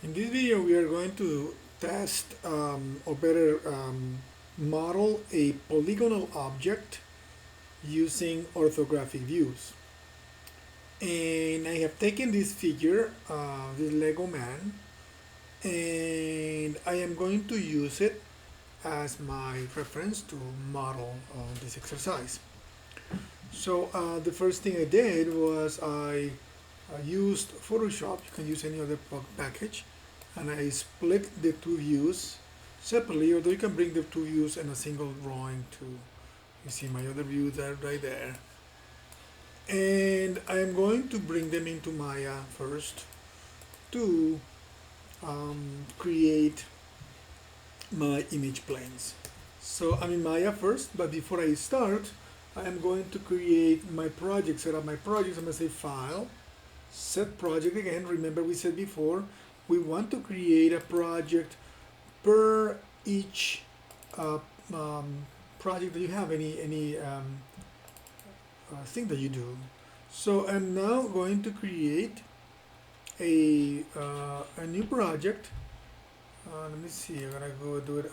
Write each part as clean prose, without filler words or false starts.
In this video, we are going to test or better model a polygonal object using orthographic views. And I have taken this figure, this Lego man, and I am going to use it as my reference to model this exercise. So the first thing I did was I used Photoshop. You can use any other package, and I split the two views separately, although you can bring the two views in a single drawing too. You see my other views there, right there. And I am going to bring them into Maya first to create my image planes. So I'm in Maya first, but before I start, I am going to create my project, set up my project. I'm going to say File, Set Project again. Remember we said before, we want to create a project per each project that you have, any thing that you do. So I'm now going to create a new project. Let me see, I'm gonna go do it.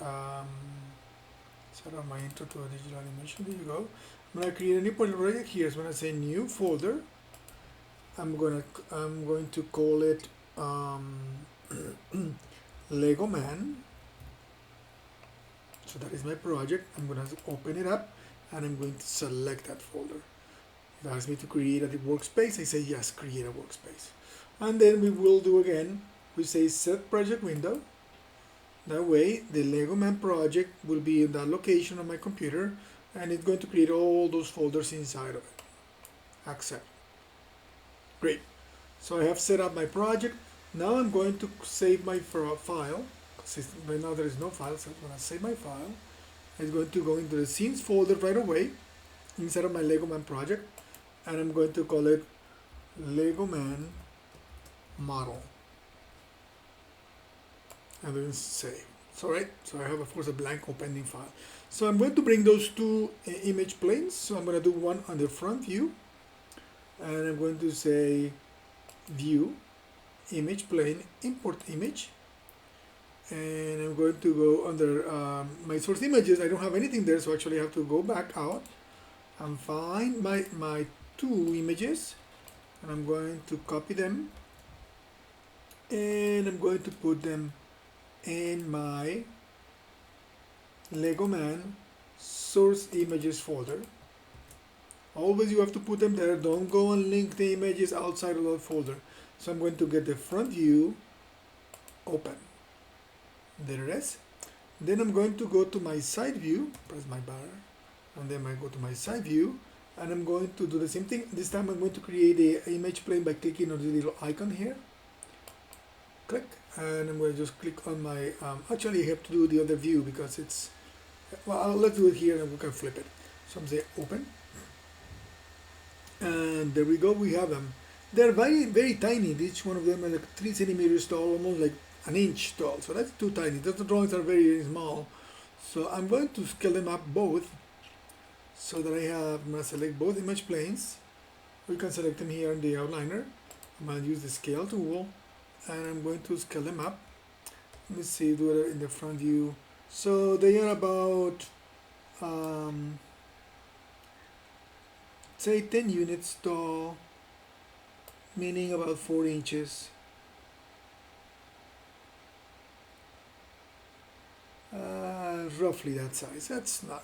Set up my intro to a digital animation. There you go. I'm gonna create a new project here. So I'm gonna say new folder. I'm going to call it Legoman. So that is my project. I'm going to open it up and I'm going to select that folder. It asks me to create a workspace. I say yes, create a workspace. And then we will do again, we say set project window. That way the Legoman project will be in that location on my computer and it's going to create all those folders inside of it. Accept. Great. So I have set up my project. Now I'm going to save my file. Right now there is no file, so I'm going to save my file. It's going to go into the scenes folder right away inside of my Legoman project, and I'm going to call it Legoman model. And then save. So right, so I have of course a blank opening file. So I'm going to bring those two image planes. So I'm going to do one on the front view, and I'm going to say view image plane import image, and I'm going to go under my source images. I don't have anything there, so actually I have to go back out and find my two images, and I'm going to copy them and I'm going to put them in my Legoman source images folder. Always you have to put them there. Don't go and link the images outside of that folder. So I'm going to get the front view open. There it is. Then I'm going to go to my side view, press my bar, and then I go to my side view, and I'm going to do the same thing. This time I'm going to create an image plane by clicking on the little icon here. Click, and I'm going to just click on my, actually I have to do the other view because it's, well, let's do it here and we can flip it. So I'm saying open. And there we go, we have them. They're very, very tiny. Each one of them is like 3 centimeters tall, almost like an inch tall. So that's too tiny. The drawings are very, very small. So I'm going to scale them up both so that I'm going to select both image planes. You can select them here in the outliner. I'm going to use the scale tool and I'm going to scale them up. Let me see, do it in the front view. So they are about say 10 units tall, meaning about 4 inches. Roughly that size. That's not,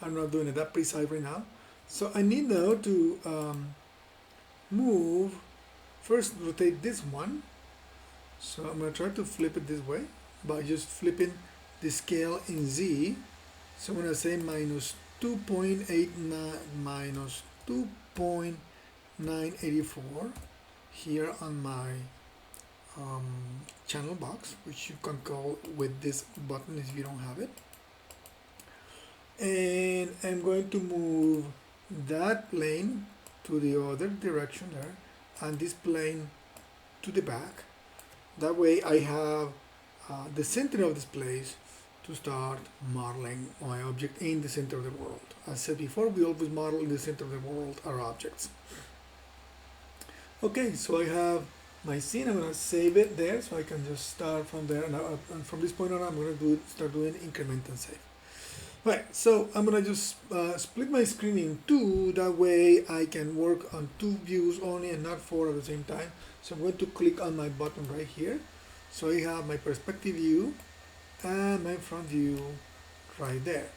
I'm not doing it that precise right now. So I need now to move, first rotate this one. So I'm going to try to flip it this way by just flipping the scale in Z. So I'm going to say minus 2.89 minus 2.984 here on my channel box, which you can call with this button if you don't have it. And I'm going to move that plane to the other direction there and this plane to the back. That way I have the center of this place to start modeling my object in the center of the world. As I said before, we always model in the center of the world our objects. Okay, so I have my scene. I'm going to save it there so I can just start from there. And from this point on, I'm going to start doing increment and save. Right, so I'm going to just split my screen in two. That way I can work on two views only and not four at the same time. So I'm going to click on my button right here. So I have my perspective view and my front view right there.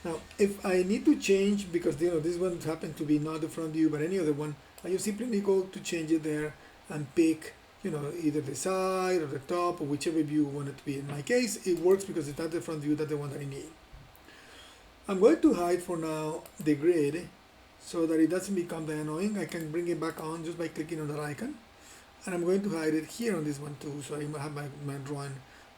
Now, if I need to change, because this one happened to be not the front view but any other one, I just simply need to go to change it there and pick, either the side or the top or whichever view you want it to be. In my case, it works because it's not the front view, that's the one that I need. I'm going to hide for now the grid so that it doesn't become that annoying. I can bring it back on just by clicking on that icon. And I'm going to hide it here on this one too, so I have my drawing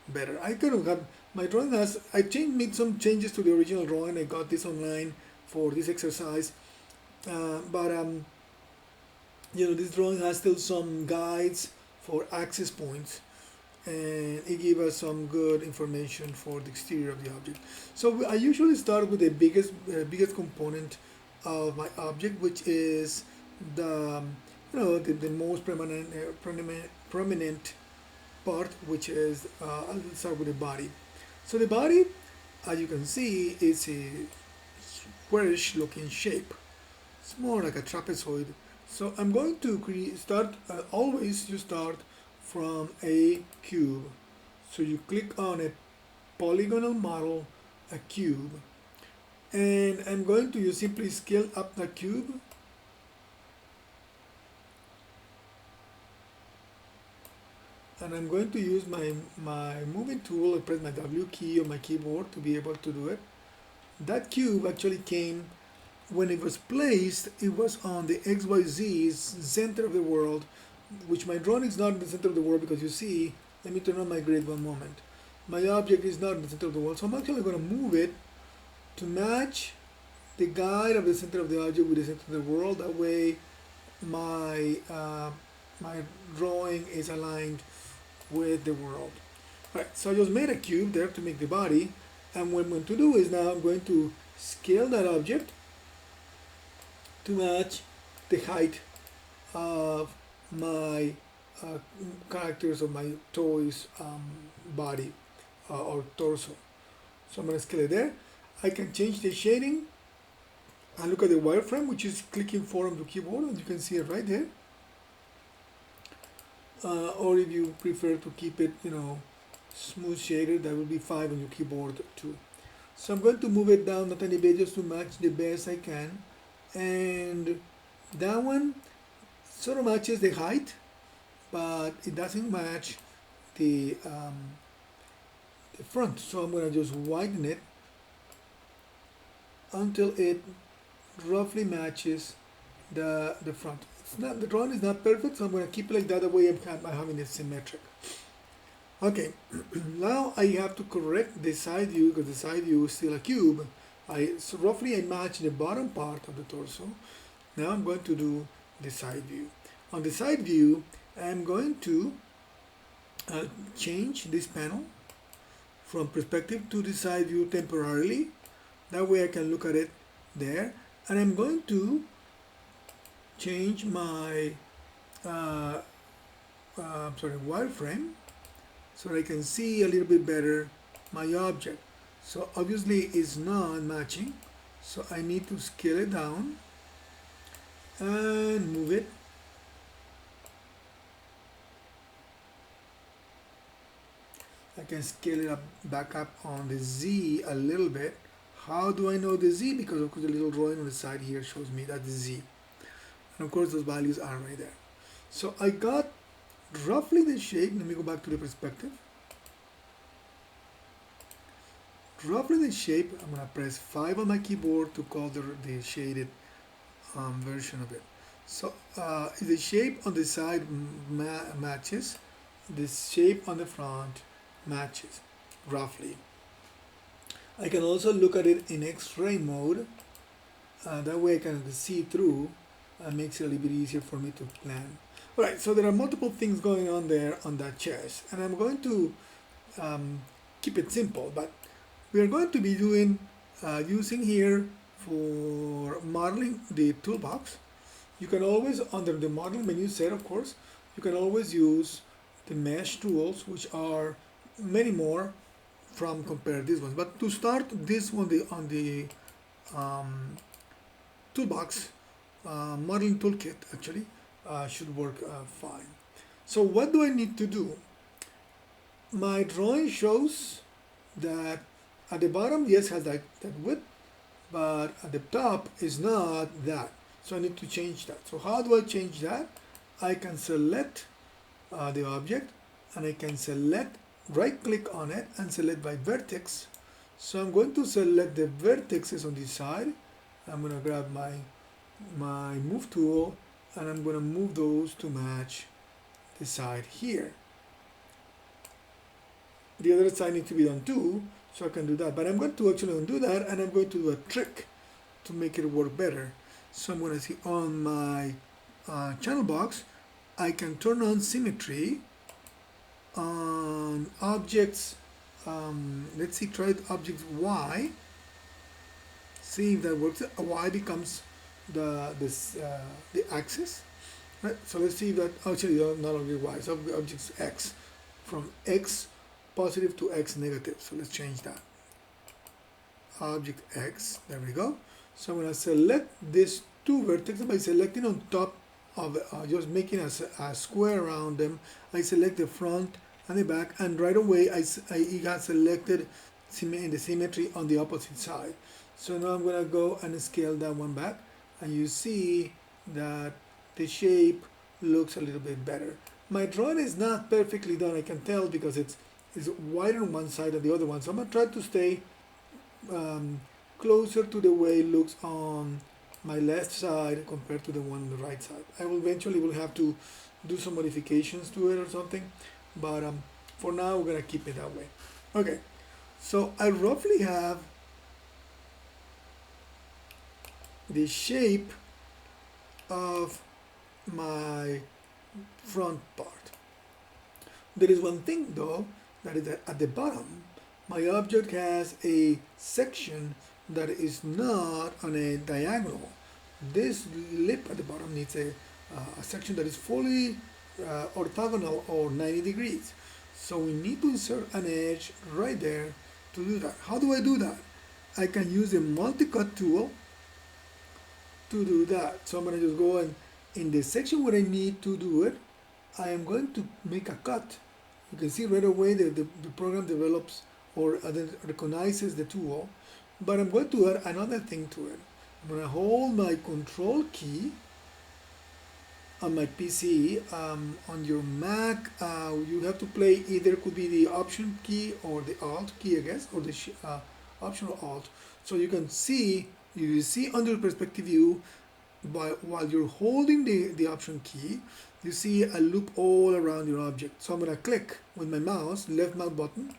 better. I kind of have my drawing made some changes to the original drawing. I got this online for this exercise, but this drawing has still some guides for access points, and it gives us some good information for the exterior of the object. So I usually start with the biggest component of my object, which is the the most prominent part, which is I'll start with the body. So the body, as you can see, is a squarish looking shape. It's more like a trapezoid. So I'm going to always you start from a cube. So you click on a polygonal model, a cube, and I'm going to simply scale up the cube. And I'm going to use my moving tool and press my W key on my keyboard to be able to do it. That cube actually came, when it was placed, it was on the XYZ center of the world, which my drawing is not in the center of the world because you see, let me turn on my grid one moment. My object is not in the center of the world, so I'm actually going to move it to match the guide of the center of the object with the center of the world. That way my drawing is aligned with the world. Alright, so I just made a cube there to make the body, and what I'm going to do is now I'm going to scale that object to match the height of my characters of my toy's body or torso. So I'm going to scale it there. I can change the shading and look at the wireframe, which is clicking 4 on the keyboard, and you can see it right there. Or if you prefer to keep it, smooth shaded, that will be 5 on your keyboard too. So I'm going to move it down a tiny bit just to match the best I can, and that one sort of matches the height, but it doesn't match the front. So I'm going to just widen it until it roughly matches the front. The drawing is not perfect, so I'm going to keep it like that. The way I'm having it symmetric. Okay, now I have to correct the side view because the side view is still a cube. So roughly I match the bottom part of the torso. Now I'm going to do the side view. On the side view, I'm going to change this panel from perspective to the side view temporarily. That way I can look at it there, and I'm going to change my wireframe so I can see a little bit better my object. So obviously it's not matching, so I need to scale it down and move it. I can scale it back up on the Z a little bit. How do I know the Z? Because of course the little drawing on the side here shows me that the Z. And of course those values are right there. So I got roughly the shape. Let me go back to the perspective. Roughly the shape. I'm going to press 5 on my keyboard to call the shaded version of it. So the shape on the side matches, the shape on the front matches roughly. I can also look at it in X-ray mode. That way I can see through. Makes it a little bit easier for me to plan. Alright, so there are multiple things going on there on that chest, and I'm going to keep it simple, but we are going to be doing using here for modeling the toolbox. You can always, under the model menu set, of course, you can always use the mesh tools, which are many more from compare these ones. But to start this one, on the toolbox, modeling toolkit actually should work fine. So what do I need to do? My drawing shows that at the bottom, yes, has that width, but at the top is not that. So I need to change that. So how do I change that? I can select the object, and I can select, right click on it and select by vertex. So I'm going to select the vertices on this side. I'm going to grab my move tool, and I'm going to move those to match the side here. The other side needs to be done too, so I can do that. But I'm going to actually undo that, and I'm going to do a trick to make it work better. So I'm going to see on my channel box, I can turn on symmetry on objects. Let's see, try objects Y. See if that works. Y becomes the axis, right? So let's see if that actually not only Y, so objects X, from X positive to X negative. So let's change that. Object X, there we go. So I'm going to select these two vertices by selecting on top of just making a square around them. I select the front and the back, and right away it got selected in the symmetry on the opposite side. So now I'm going to go and scale that one back, and you see that the shape looks a little bit better. My drawing is not perfectly done, I can tell, because it's wider on one side than the other one. So I'm going to try to stay closer to the way it looks on my left side compared to the one on the right side. I will eventually have to do some modifications to it or something, but for now we're going to keep it that way. Okay, so I roughly have the shape of my front part. There is one thing though, that is that at the bottom my object has a section that is not on a diagonal. This lip at the bottom needs a section that is fully orthogonal or 90 degrees. So we need to insert an edge right there to do that. How do I do that? I can use the multi-cut tool to do that. So I'm going to just go and in the section where I need to do it, I am going to make a cut. You can see right away that the program develops or recognizes the tool, but I'm going to add another thing to it. I'm going to hold my control key on my PC. On your Mac, you have to play either could be the option key or the alt key, I guess, or the optional alt. So you can see, you see under perspective view, while you're holding the option key, you see a loop all around your object. So I'm going to click with my mouse, left mouse button,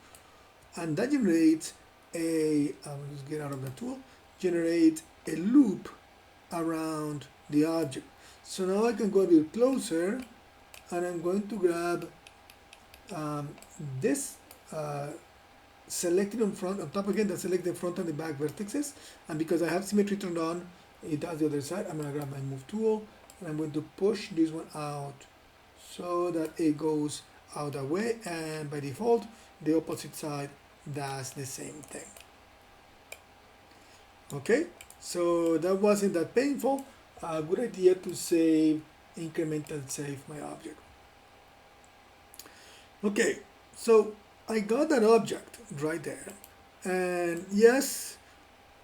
and that generates a, just get out of the tool, generate a loop around the object. So now I can go a bit closer, and I'm going to grab this, selected on front, on top again, that select the front and the back vertices, and because I have symmetry turned on, it does the other side. I'm going to grab my move tool, and I'm going to push this one out so that it goes out that way, and by default the opposite side does the same thing. Okay, so that wasn't that painful. A good idea to save, increment and save my object. Okay, so I got that object right there, and yes,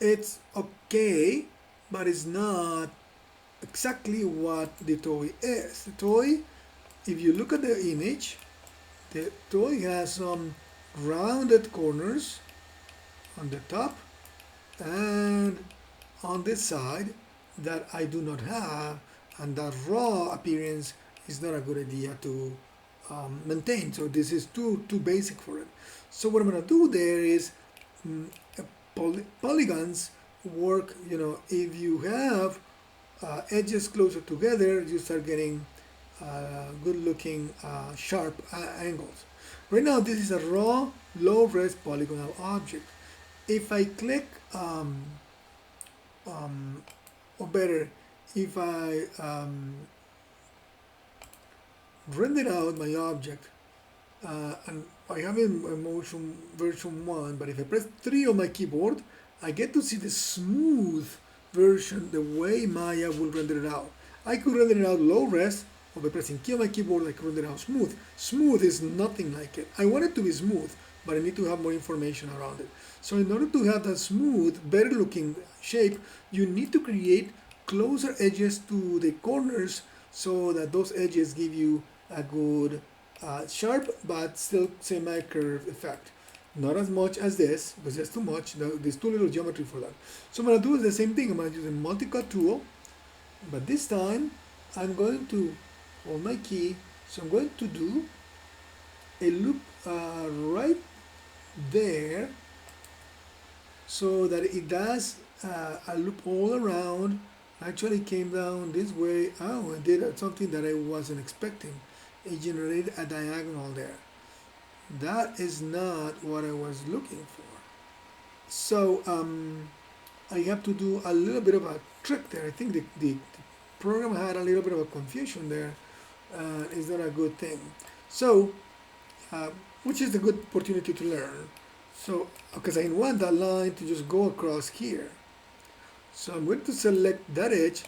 it's okay, but it's not exactly what the toy is. The toy, if you look at the image, the toy has some rounded corners on the top and on this side that I do not have, and that raw appearance is not a good idea to maintain. So this is too basic for it. So what I'm going to do there is polygons work. You know, if you have edges closer together, you start getting good looking sharp angles. Right now this is a raw low res polygonal object. If I click or better, if I render out my object, and I have in motion version 1, but if I press 3 on my keyboard, I get to see the smooth version, the way Maya will render it out. I could render it out low res, or by pressing key on my keyboard, I could render it out smooth. Smooth is nothing like it. I want it to be smooth, but I need to have more information around it. So in order to have that smooth, better looking shape, you need to create closer edges to the corners so that those edges give you a good sharp but still semi-curved effect. Not as much as this, because there's too much, there's too little geometry for that. So I'm going to do the same thing. I'm going to use a multi-cut tool, but this time I'm going to hold my key. So I'm going to do a loop right there so that it does a loop all around. Actually came down this way. Oh, it did something that I wasn't expecting. It generated a diagonal there. That is not what I was looking for. So I have to do a little bit of a trick there. I think the program had a little bit of a confusion there. It's not a good thing. So, which is a good opportunity to learn. So, because I want that line to just go across here. So I'm going to select that edge.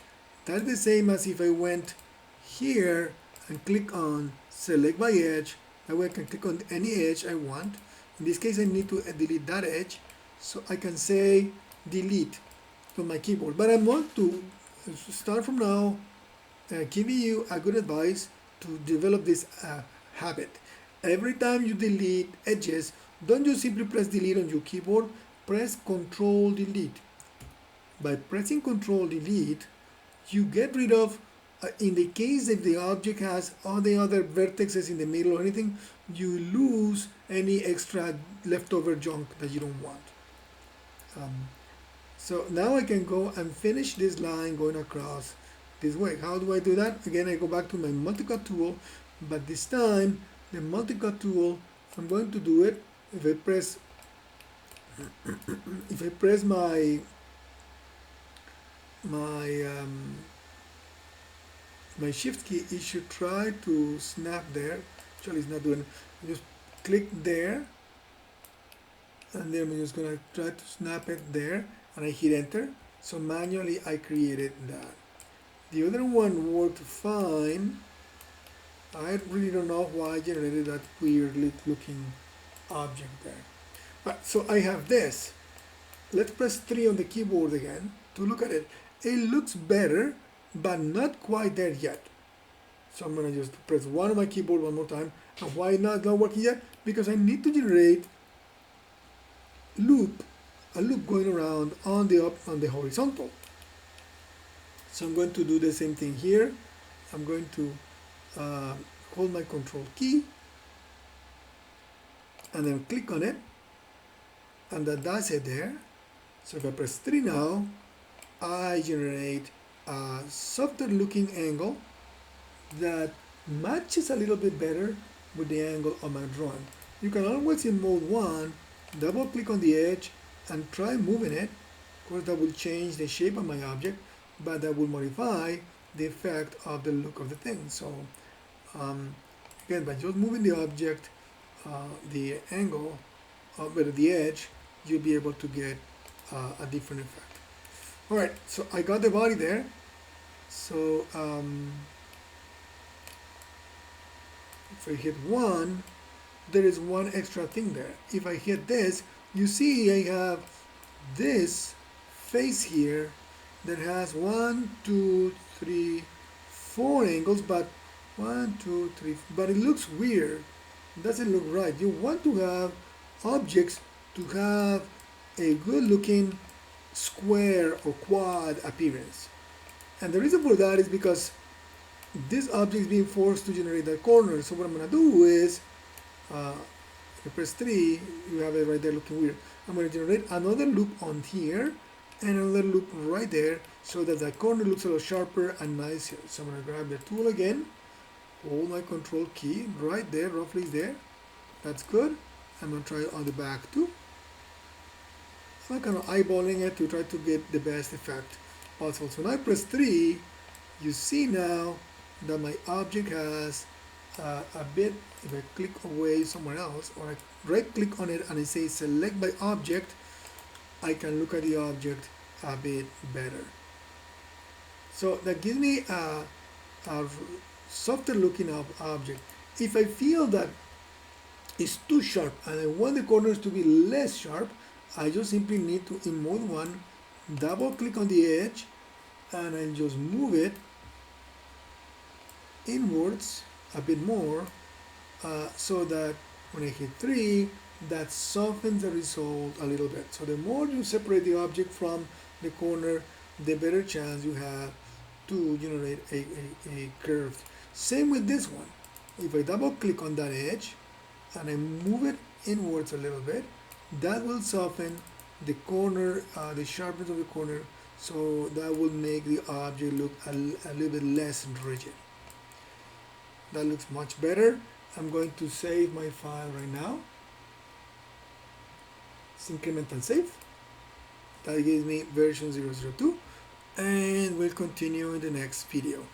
That's the same as if I went here and click on select by edge. That way I can click on any edge I want. In this case I need to delete that edge. So I can say delete on my keyboard. But I want to start from now giving you a good advice to develop this habit. Every time you delete edges, don't just simply press delete on your keyboard, press Control Delete. By pressing Control Delete, you get rid of, in the case if the object has all the other vertices in the middle or anything, you lose any extra leftover junk that you don't want. So now I can go and finish this line going across this way. How do I do that? Again, I go back to my multi-cut tool, but this time the multi-cut tool, I'm going to do it. If I press my shift key, it should try to snap there. Actually it's not doing it. I just click there and then I'm just gonna try to snap it there and I hit enter. So manually I created that. The other one worked fine. I really don't know why I generated that weird looking object there. But so I have this. Let's press 3 on the keyboard again to look at it. It looks better, but not quite there yet. So I'm going to just press 1 on my keyboard one more time. And why not working yet? Because I need to generate a loop going around on the horizontal. So I'm going to do the same thing here. I'm going to hold my Control key and then click on it, and that does it there. So if I press 3 now, I generate a softer looking angle that matches a little bit better with the angle of my drawing. You can always, in mode 1, double click on the edge and try moving it. Of course that will change the shape of my object, but that will modify the effect of the look of the thing. So again, by just moving the object, the angle with the edge, you'll be able to get a different effect. Alright, so I got the body there. So if I hit 1, there is one extra thing there. If I hit this, you see I have this face here that has 1, 2, 3, 4 angles, but 1, 2, 3, but it looks weird. It doesn't look right. You want to have objects to have a good looking square or quad appearance. And the reason for that is because this object is being forced to generate that corner. So what I'm going to do is, if I press 3, you have it right there looking weird. I'm going to generate another loop on here and another loop right there so that the corner looks a little sharper and nicer. So I'm going to grab the tool again, hold my Control key right there, roughly there. That's good. I'm going to try it on the back too. I'm kind of eyeballing it to try to get the best effect possible. So when I press 3, you see now that my object has a bit, if I click away somewhere else, or I right click on it and I say select by object, I can look at the object a bit better. So that gives me a softer looking object. If I feel that it's too sharp and I want the corners to be less sharp, I just simply need to, in mode 1, double click on the edge and I'll just move it inwards a bit more, so that when I hit 3, that softens the result a little bit. So the more you separate the object from the corner, the better chance you have to generate a curve. Same with this one. If I double click on that edge and I move it inwards a little bit, that will soften the corner, the sharpness of the corner, so that will make the object look a little bit less rigid. That looks much better. I'm going to save my file right now. Let's increment and save. That gives me version 002, and we'll continue in the next video.